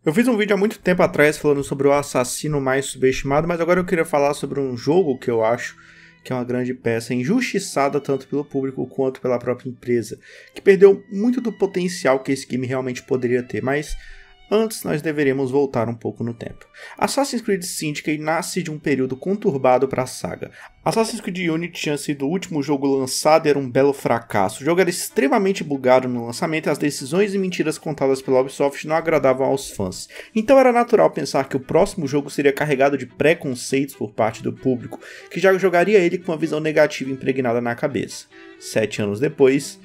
Eu fiz um vídeo há muito tempo atrás falando sobre o assassino mais subestimado, mas agora eu queria falar sobre um jogo que eu acho que é uma grande peça injustiçada tanto pelo público quanto pela própria empresa, que perdeu muito do potencial que esse game realmente poderia ter, mas antes nós deveríamos voltar um pouco no tempo. Assassin's Creed Syndicate nasce de um período conturbado para a saga. Assassin's Creed Unity tinha sido o último jogo lançado e era um belo fracasso. O jogo era extremamente bugado no lançamento e as decisões e mentiras contadas pela Ubisoft não agradavam aos fãs. Então era natural pensar que o próximo jogo seria carregado de preconceitos por parte do público, que já jogaria ele com uma visão negativa impregnada na cabeça. 7 anos depois,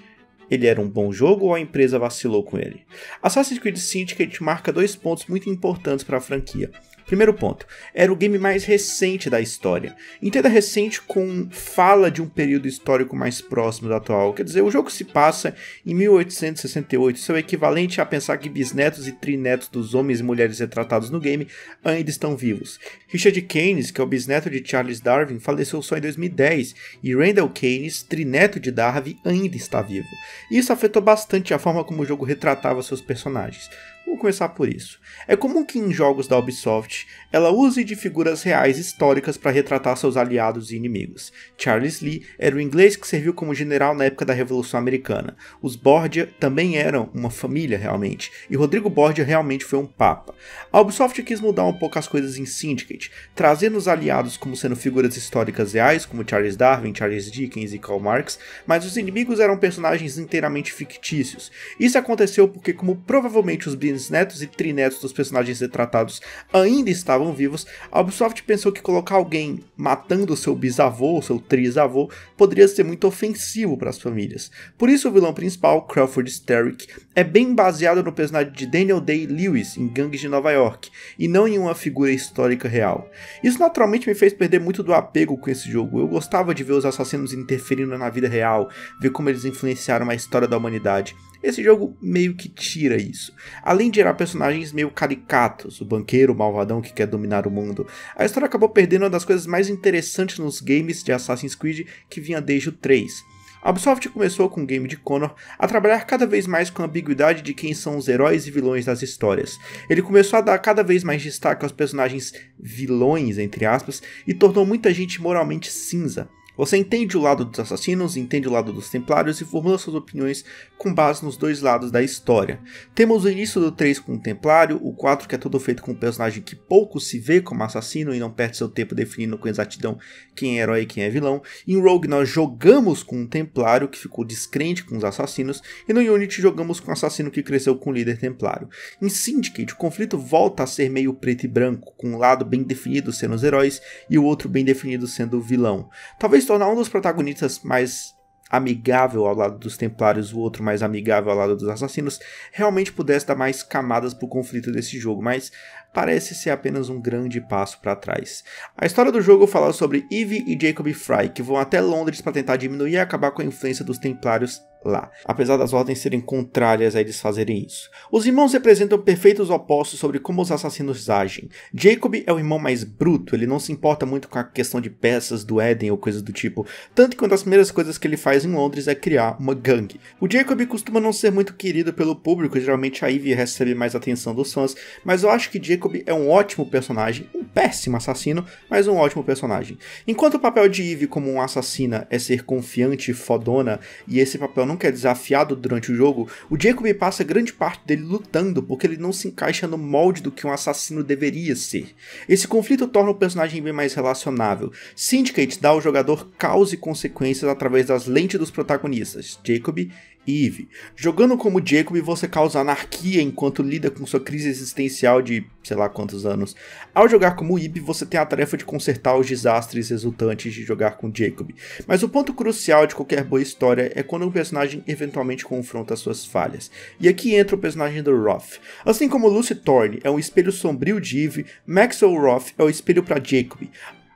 ele era um bom jogo ou a empresa vacilou com ele? Assassin's Creed Syndicate marca 2 pontos muito importantes para a franquia. Primeiro ponto, era o game mais recente da história. Entenda recente com fala de um período histórico mais próximo do atual. Quer dizer, o jogo se passa em 1868, seu equivalente a pensar que bisnetos e trinetos dos homens e mulheres retratados no game ainda estão vivos. Richard Keynes, que é o bisneto de Charles Darwin, faleceu só em 2010, e Randall Keynes, trineto de Darwin, ainda está vivo. Isso afetou bastante a forma como o jogo retratava seus personagens. Vamos começar por isso. É comum que em jogos da Ubisoft, ela use de figuras reais históricas para retratar seus aliados e inimigos. Charles Lee era o inglês que serviu como general na época da Revolução Americana. Os Borgia também eram uma família realmente, e Rodrigo Borgia realmente foi um papa. A Ubisoft quis mudar um pouco as coisas em Syndicate, trazendo os aliados como sendo figuras históricas reais, como Charles Darwin, Charles Dickens e Karl Marx, mas os inimigos eram personagens inteiramente fictícios. Isso aconteceu porque, como provavelmente os bisnetos e trinetos dos personagens retratados ainda estavam vivos, a Ubisoft pensou que colocar alguém matando seu bisavô ou seu trisavô poderia ser muito ofensivo para as famílias. Por isso o vilão principal, Crawford Sterrick, é bem baseado no personagem de Daniel Day-Lewis em Gangues de Nova York, e não em uma figura histórica real. Isso naturalmente me fez perder muito do apego com esse jogo. Eu gostava de ver os assassinos interferindo na vida real, ver como eles influenciaram a história da humanidade. Esse jogo meio que tira isso. Além de gerar personagens meio caricatos, o banqueiro malvadão que quer dominar o mundo, a história acabou perdendo uma das coisas mais interessantes nos games de Assassin's Creed que vinha desde o 3. A Ubisoft começou com o game de Connor a trabalhar cada vez mais com a ambiguidade de quem são os heróis e vilões das histórias. Ele começou a dar cada vez mais destaque aos personagens vilões, entre aspas, e tornou muita gente moralmente cinza. Você entende o lado dos assassinos, entende o lado dos templários e formula suas opiniões com base nos dois lados da história. Temos o início do 3 com o templário, o 4 que é todo feito com um personagem que pouco se vê como assassino e não perde seu tempo definindo com exatidão quem é herói e quem é vilão. Em Rogue nós jogamos com um templário que ficou descrente com os assassinos, e no Unity jogamos com um assassino que cresceu com o líder templário. Em Syndicate o conflito volta a ser meio preto e branco, com um lado bem definido sendo os heróis e o outro bem definido sendo o vilão. Talvez tornar um dos protagonistas mais amigável ao lado dos templários, o outro mais amigável ao lado dos assassinos, realmente pudesse dar mais camadas para o conflito desse jogo, mas parece ser apenas um grande passo para trás. A história do jogo fala sobre Eve e Jacob Frye, que vão até Londres para tentar diminuir e acabar com a influência dos templários lá, apesar das ordens serem contrárias a eles fazerem isso. Os irmãos representam perfeitos opostos sobre como os assassinos agem. Jacob é o irmão mais bruto, ele não se importa muito com a questão de peças do Éden ou coisas do tipo, tanto que uma das primeiras coisas que ele faz em Londres é criar uma gangue. O Jacob costuma não ser muito querido pelo público, geralmente a Eve recebe mais atenção dos fãs, mas eu acho que Jacob é um ótimo personagem, um péssimo assassino, mas um ótimo personagem. Enquanto o papel de Eve como uma assassina é ser confiante e fodona, e esse papel nunca é desafiado durante o jogo, o Jacob passa grande parte dele lutando porque ele não se encaixa no molde do que um assassino deveria ser. Esse conflito torna o personagem bem mais relacionável. Syndicate dá ao jogador causa e consequências através das lentes dos protagonistas, Jacob e Eve. Jogando como Jacob, você causa anarquia enquanto lida com sua crise existencial de sei lá quantos anos. Ao jogar como Eve, você tem a tarefa de consertar os desastres resultantes de jogar com Jacob. Mas o ponto crucial de qualquer boa história é quando um personagem eventualmente confronta suas falhas. E aqui entra o personagem do Roth. Assim como Lucy Thorne é um espelho sombrio de Eve, Maxwell Roth é o espelho para Jacob.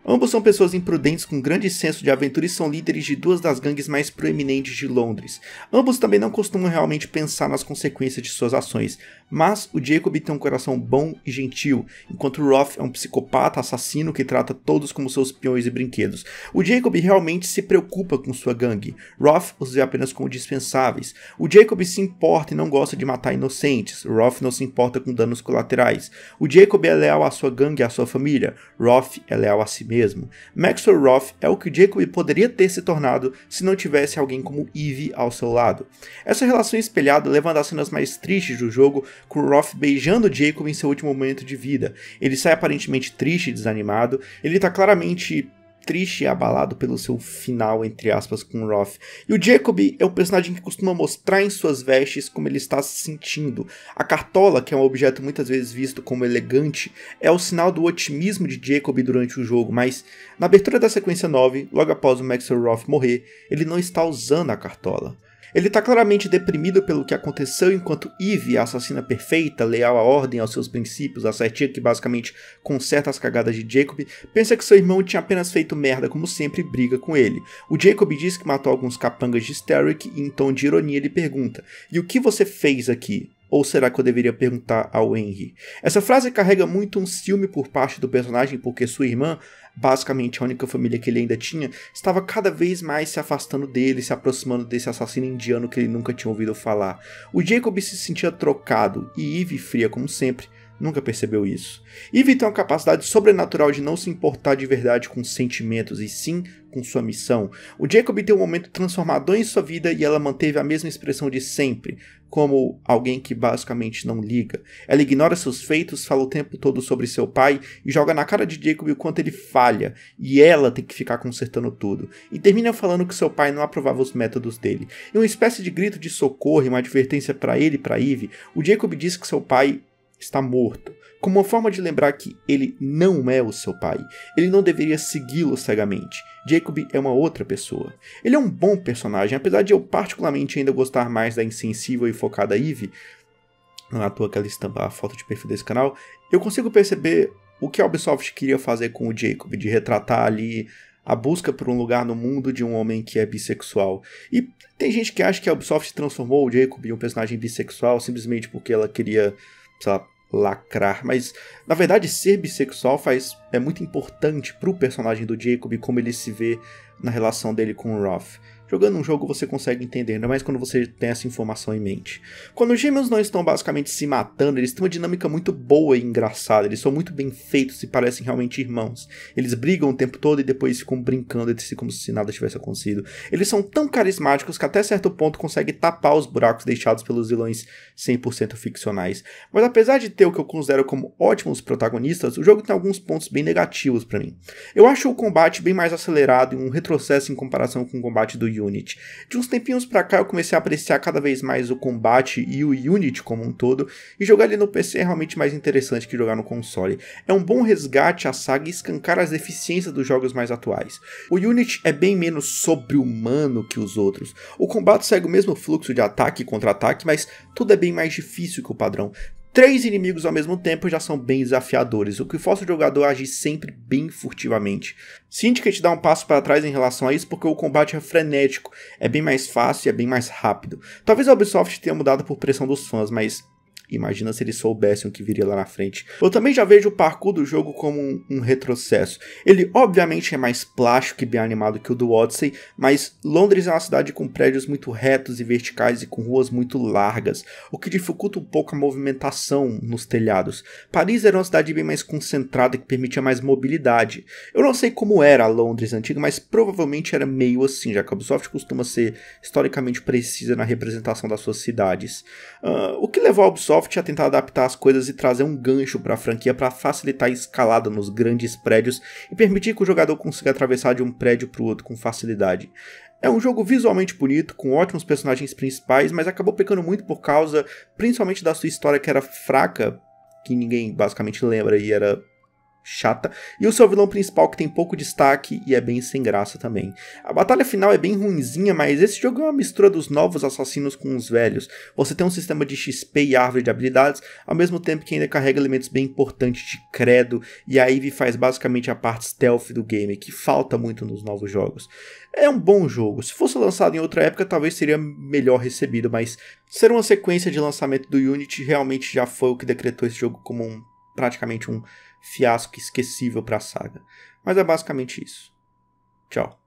Ambos são pessoas imprudentes com grande senso de aventura e são líderes de duas das gangues mais proeminentes de Londres. Ambos também não costumam realmente pensar nas consequências de suas ações, mas o Jacob tem um coração bom e gentil, enquanto o Roth é um psicopata assassino que trata todos como seus peões e brinquedos. O Jacob realmente se preocupa com sua gangue, Roth os vê apenas como dispensáveis. O Jacob se importa e não gosta de matar inocentes, Roth não se importa com danos colaterais. O Jacob é leal à sua gangue e à sua família, Roth é leal a si mesmo. Maxwell Roth é o que Jacob poderia ter se tornado se não tivesse alguém como Eve ao seu lado. Essa relação espelhada leva uma das cenas mais tristes do jogo, com Roth beijando Jacob em seu último momento de vida. Ele sai aparentemente triste e desanimado, ele está claramente triste e abalado pelo seu final, entre aspas, com Roth. E o Jacob é o personagem que costuma mostrar em suas vestes como ele está se sentindo. A cartola, que é um objeto muitas vezes visto como elegante, é o sinal do otimismo de Jacob durante o jogo, mas na abertura da sequência 9, logo após o Maxwell Roth morrer, ele não está usando a cartola. Ele está claramente deprimido pelo que aconteceu enquanto Eve, a assassina perfeita, leal à ordem, aos seus princípios, a certinha que basicamente conserta as cagadas de Jacob, pensa que seu irmão tinha apenas feito merda como sempre e briga com ele. O Jacob diz que matou alguns capangas de Steric e em tom de ironia ele pergunta: "E o que você fez aqui?" Ou será que eu deveria perguntar ao Henry? Essa frase carrega muito um ciúme por parte do personagem porque sua irmã, basicamente a única família que ele ainda tinha, estava cada vez mais se afastando dele, se aproximando desse assassino indiano que ele nunca tinha ouvido falar. O Jacob se sentia trocado e Eve, fria como sempre, nunca percebeu isso. Eve tem uma capacidade sobrenatural de não se importar de verdade com sentimentos e sim com sua missão. O Jacob tem um momento transformador em sua vida e ela manteve a mesma expressão de sempre, como alguém que basicamente não liga. Ela ignora seus feitos, fala o tempo todo sobre seu pai e joga na cara de Jacob o quanto ele falha, e ela tem que ficar consertando tudo. E termina falando que seu pai não aprovava os métodos dele. Em uma espécie de grito de socorro e uma advertência para ele e para Eve, o Jacob diz que seu pai está morto, como uma forma de lembrar que ele não é o seu pai. Ele não deveria segui-lo cegamente. Jacob é uma outra pessoa. Ele é um bom personagem, apesar de eu particularmente ainda gostar mais da insensível e focada Eve, não é à toa que ela estampa a foto de perfil desse canal, eu consigo perceber o que a Ubisoft queria fazer com o Jacob, de retratar ali a busca por um lugar no mundo de um homem que é bissexual. E tem gente que acha que a Ubisoft transformou o Jacob em um personagem bissexual simplesmente porque ela queria, sei lá, lacrar, mas na verdade ser bissexual é muito importante pro personagem do Jacob, como ele se vê na relação dele com o Roth. Jogando um jogo você consegue entender, ainda mais quando você tem essa informação em mente. Quando os gêmeos não estão basicamente se matando, eles têm uma dinâmica muito boa e engraçada, eles são muito bem feitos e parecem realmente irmãos. Eles brigam o tempo todo e depois ficam brincando entre si como se nada tivesse acontecido. Eles são tão carismáticos que até certo ponto conseguem tapar os buracos deixados pelos vilões 100% ficcionais. Mas apesar de ter o que eu considero como ótimos protagonistas, o jogo tem alguns pontos bem negativos pra mim. Eu acho o combate bem mais acelerado e um retrocesso em comparação com o combate do Unity. De uns tempinhos pra cá eu comecei a apreciar cada vez mais o combate e o Unity como um todo, e jogar ele no PC é realmente mais interessante que jogar no console. É um bom resgate à saga e escancar as deficiências dos jogos mais atuais. O Unity é bem menos sobre-humano que os outros. O combate segue o mesmo fluxo de ataque e contra-ataque, mas tudo é bem mais difícil que o padrão. 3 inimigos ao mesmo tempo já são bem desafiadores, o que força o jogador a agir sempre bem furtivamente. Syndicate dá um passo para trás em relação a isso porque o combate é frenético, é bem mais fácil e é bem mais rápido. Talvez a Ubisoft tenha mudado por pressão dos fãs, mas imagina se eles soubessem o que viria lá na frente. Eu também já vejo o parkour do jogo como um retrocesso. Ele obviamente é mais plástico e bem animado que o do Odyssey, mas Londres é uma cidade com prédios muito retos e verticais e com ruas muito largas, o que dificulta um pouco a movimentação nos telhados. Paris era uma cidade bem mais concentrada que permitia mais mobilidade. Eu não sei como era a Londres antiga, mas provavelmente era meio assim, já que a Ubisoft costuma ser historicamente precisa na representação das suas cidades. O que levou a Ubisoft a tentar adaptar as coisas e trazer um gancho para a franquia para facilitar a escalada nos grandes prédios e permitir que o jogador consiga atravessar de um prédio para o outro com facilidade. É um jogo visualmente bonito, com ótimos personagens principais, mas acabou pecando muito por causa, principalmente da sua história que era fraca, que ninguém basicamente lembra e era chata, e o seu vilão principal que tem pouco destaque e é bem sem graça também. A batalha final é bem ruinzinha, mas esse jogo é uma mistura dos novos assassinos com os velhos. Você tem um sistema de XP e árvore de habilidades, ao mesmo tempo que ainda carrega elementos bem importantes de credo, e a Ivy faz basicamente a parte stealth do game, que falta muito nos novos jogos. É um bom jogo, se fosse lançado em outra época talvez seria melhor recebido, mas ser uma sequência de lançamento do Unity realmente já foi o que decretou esse jogo como praticamente um fiasco esquecível para a saga. Mas é basicamente isso. Tchau.